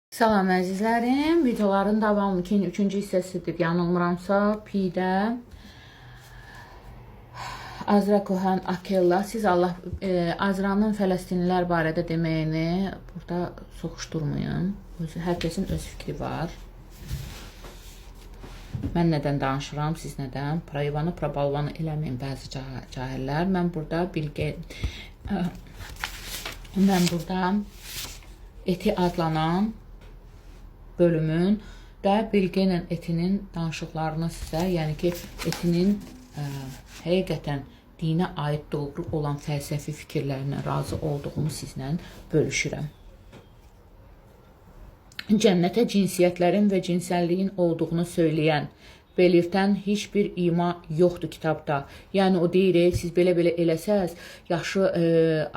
Salam əzizlərim, videoların davamı 3-cü hissəsidir. Yanılmıramsa, Pidə Azra Kohan Akella. Siz Allah Azra'nın Fələstinlilər barədə deməyini burada soxuşdurmayın. Hər kəsin öz fikri var. Mən nədən danışıram, siz nədən? Prayivanı, prabalvanı eləməyin bəzi cahillər. Mən burada eti adlanan bölümün də Bilge'nin etinin danışıqlarını sizə, yəni ki, etinin həqiqətən dinə aid doğru olan fəlsəfi fikirlərinə razı olduğumu sizlə bölüşürəm. Cənnətə cinsiyyətlərin və cinsəlliyin olduğunu söyləyən, belirtən heç bir ima yoxdur kitabda. Yəni o deyir, siz belə-belə eləsəz,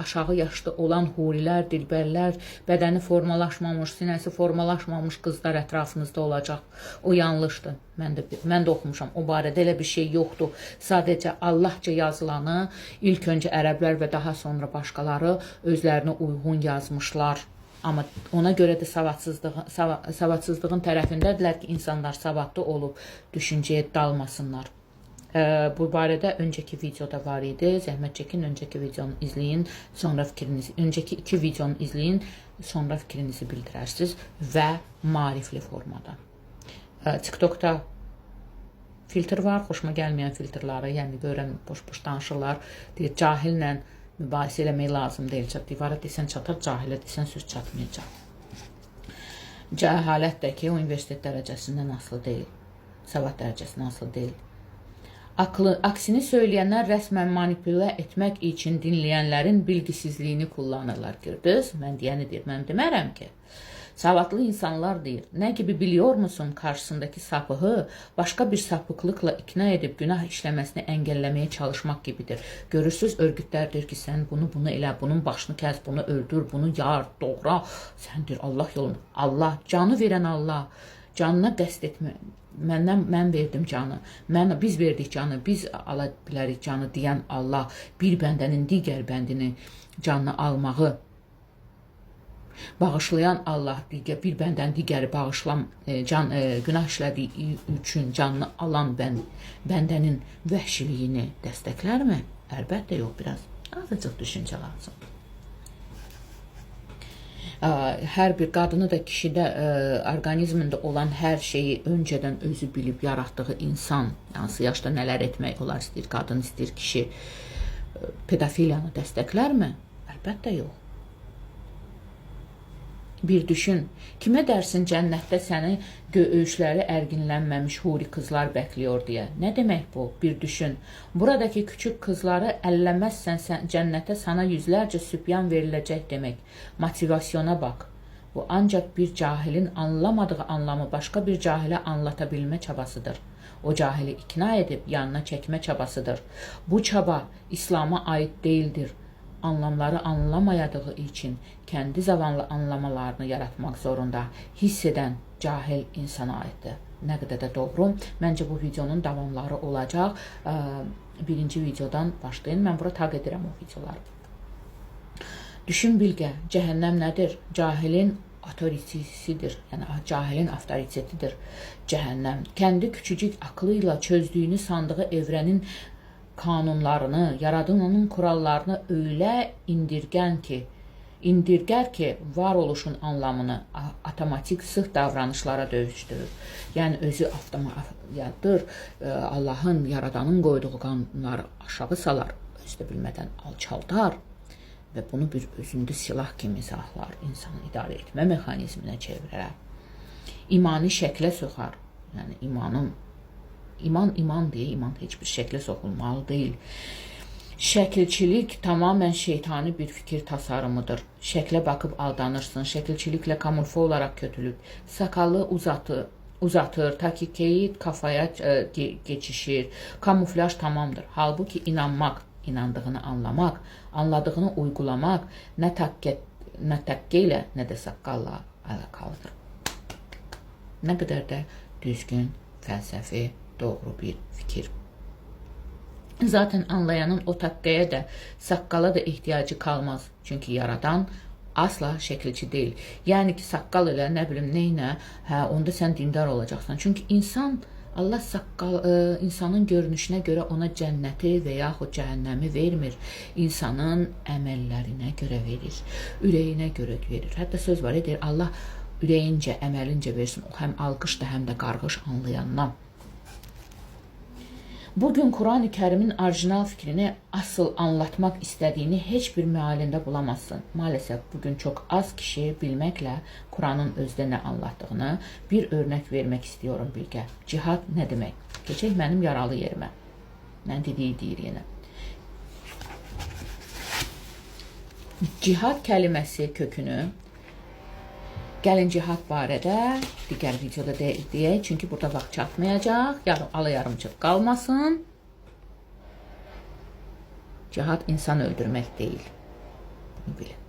aşağı yaşlı olan hurilər, dilbərlər, bədəni formalaşmamış, sinəsi formalaşmamış qızlar ətrafınızda olacaq. O yanlışdır. Mən də oxumuşam. O barədə elə bir şey yoxdur. Sadəcə Allahca yazılanı ilk öncə ərəblər və daha sonra başqaları özlərinə uyğun yazmışlar. Amma ona görə də savadsızlığın tərəfindədirlər ki, insanlar savadlı olub düşüncəyə dalmasınlar. Bu barədə öncəki videoda var idi. Zəhmət çəkin, öncəki videonu izləyin, sonra fikrinizi, öncəki 2 videonu izləyin, sonra fikrinizi bildirərsiniz və maarifli formada. TikTokda filtr var, xoşuma gəlməyən filtrları, yəni görən boş-boş danışırlar, deyir, cahillə mübahisə eləmək lazım deyil. Divara desən çatar, cahilə desən söz çatmayacaq. Cəhalət də ki, universitet dərəcəsindən asılı deyil. Savad dərəcəsindən asılı deyil. Aksini söyləyənlər rəsmən manipulə etmək üçün dinləyənlərin bilgisizliyini kullanırlar. Gördünüz? Mən deyəni deyir, mən demərəm ki. Savadlı insanlar deyir, nə gibi biliyor musun karşısındaki sapığı başka bir sapıklıkla ikna edip günah işlemesini engellemeye çalışmak gibidir. Görürsüz örgütler der ki sen bunu elə, bunun başını kəs, bunu öldür, bunu yar, doğra. Sen deyir Allah yolunu. Allah, canı verən Allah. Canına qəsd etmə. Mən verdim canı. Biz verdik canı, biz ala bilərik canı deyən Allah. Bir bəndənin digər bəndini canını almağı bağışlayan Allah, bir bəndən digəri günah işlədiyi üçün canını alan bəndənin vəhşiliyini dəstəklərmi? Əlbəttə yox, biraz azıcıq düşüncə lazım. Hər bir qadını da kişidə, orqanizmində olan hər şeyi öncədən özü bilib yaratdığı insan, hansı yaşda nələr etmək olar, istəyir qadın, istəyir kişi, pedofiliyanı dəstəklərmi? Əlbəttə yox. Bir düşün, kimə dərsin cənnətdə səni göğüşləri ərginlənməmiş huri qızlar bekliyor deyə. Nə demək bu? Bir düşün. Buradakı küçük qızları əlləməzsən cənnətə sana yüzlərcə sübyan veriləcək demək. Motivasyona bak. Bu ancaq bir cahilin anlamadığı anlamı başqa bir cahilə anlatabilmə çabasıdır. O cahili ikna edib yanına çəkmə çabasıdır. Bu çaba İslam'a aid değildir. Anlamları anlamayadığı için kendi zamanlı anlamalarını yaratmak zorunda hiss edən cahil insana aiddir. Nə qədər də doğru. Məncə bu videonun davamları olacaq. Birinci videodan başlayın. Mən bura taq edirəm o videoları. Düşün Bilge, cəhənnəm nədir? Cahilin otoritesidir. Yəni cahilin avtoritetidir cəhənnəm. Kendi küçücük aklıyla çözdüğünü sandığı evrenin kanunlarını, yaradığının kurallarını öyle indirger ki varoluşun anlamını otomatik sıx davranışlara dönüşdürür. Yəni özü avtomatdır, Allahın, yaradanın qoyduğu qanunları aşağı salar, özü də bilmədən alçaldar və bunu bir özündə silah kimi saxlar, insanı idarə etmə mexanizminə çevirər. İmanı şəklə soxar, yəni İman diye iman heç bir şəklə soxulmalı deyil. Şəkilçilik tamamen şeytani bir fikir tasarımıdır. Şəklə bakıb aldanırsın. Şəkilçiliklə kamufle olarak kötülük. Sakalı uzatır, ta ki keyit kafaya geçişir. Kamuflaj tamamdır. Halbuki inanmak, inandığını anlamak, anladığını uygulamak nə təkkə ilə, nə də saqqalla alakalıdır. Nə qədər də düzgün, fəlsəfi, doğru bir fikir. Zaten anlayanın o takkaya da sakkala da ihtiyacı kalmaz. Çünkü yaradan asla şəkilçi deyil. Yəni ki, saqqal elə, nə bilim, neynə, hə, onda sən dindar olacaqsan. Çünki insan, Allah insanın görünüşünə görə ona cənnəti və yaxud cəhənnəmi vermir. İnsanın əməllərinə görə verir, ürəyinə görə verir. Hətta söz var, deyir, Allah ürəyincə, əməlincə versin. O həm alqışdır, həm də qarğış anlayandan. Bugün Kur'an-ı Kərimin orijinal fikrini asıl anlatmaq istədiyini heç bir mealində bulamazsın. Maalesef bugün çok az kişi bilməklə Kur'an'ın özdə nə anlattığını bir örnek vermək istiyorum Bilgə. Cihad nə demək? Keçək mənim yaralı yerimə. Mən dediyi deyir yenə. Cihad kəlməsi kökünü gəlin cihad barədə digər videoda deyək, çünki burada vaxt çatmayacaq, yarımçıq qalmasın. Cihad insan öldürmək deyil. Bunu bilin.